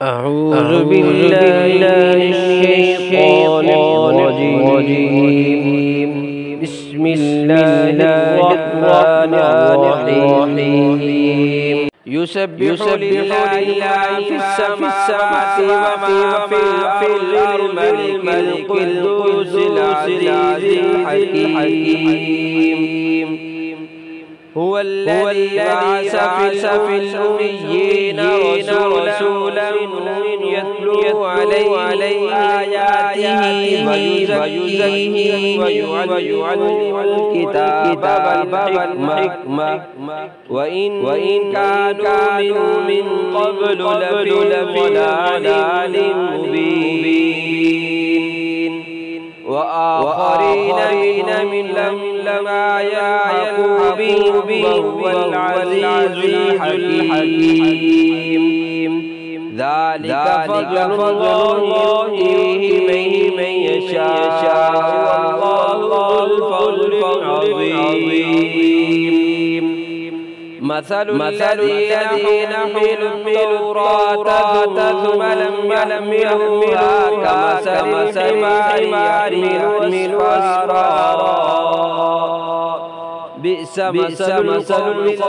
أعوذ بالله من الشيطان الرجيم. بسم الله الرحمن الرحيم. يسبح لله ما في السماوات وما في الأرض الملك القدوس العزيز الحكيم. هو الذي بعث في الأميين رسولا يتلو عليهم آياته ويزكيهم ويعلمهم الكتاب والحكمة وإن كانوا من قبل لفي ضلال مبين. وآخرين من لما يلحقوا بهم وهو العزيز الحكيم. ذلك فضل الله يؤتيه من يشاء والله ذو الفضل العظيم. مثل الذين حملوا التوراة ثم لم يحملوها كمثل الحمار يحمل أسفارا. بئس مثل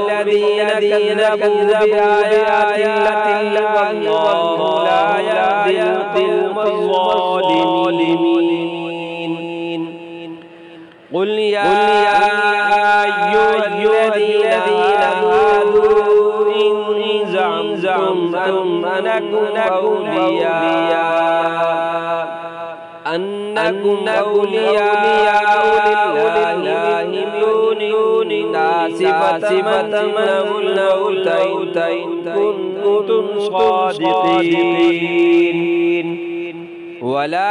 الذين كذبوا بآيات الله والله لا يهدي القوم الظالمين. قل يا أيها الذين هادوا إن زعمتم أنكم أولياء لله من دون الناس فتمنوا الموت إن كنتم صادقين. ولا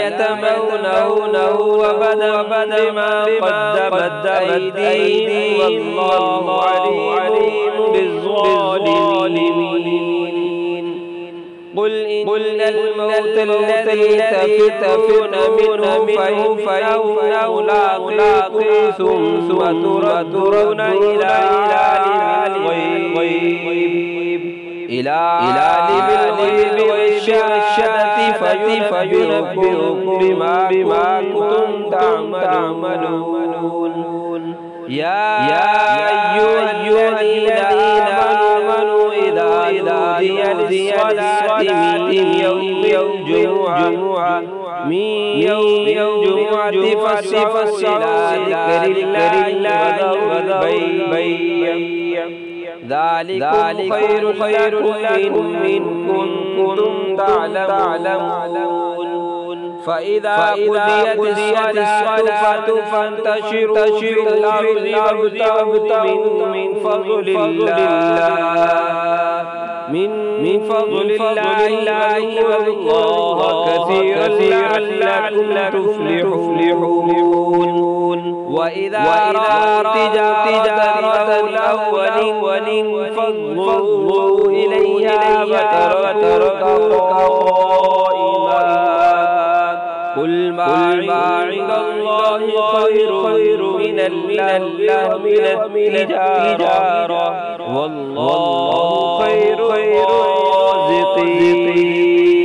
يتمنونه أبدا بما قدمت أيديهم والله عليم بالظالمين. قل إن الموت الذي تفرون منه فإنه ملاقيكم ثم تردون إلى عالم الغيب والشهادة فينبئكم بما كنتم تعملون. يا أيها الذين آمنوا إذا نودي للصلاة من يوم الجمعة فاسعوا إلى ذكر الله وذروا البيع. ذلكم خير لكم إن كنتم تعلمون. فإذا قضيت الصلاة فانتشروا في الأرض وابتغوا من فضل الله والله كثيرا لعلكم تفلحون. وإذا رأوا تجارة أو انفضوا إليها وتركوك قائما. قل ما عند الله خير من التجارة والله خير الرازقين.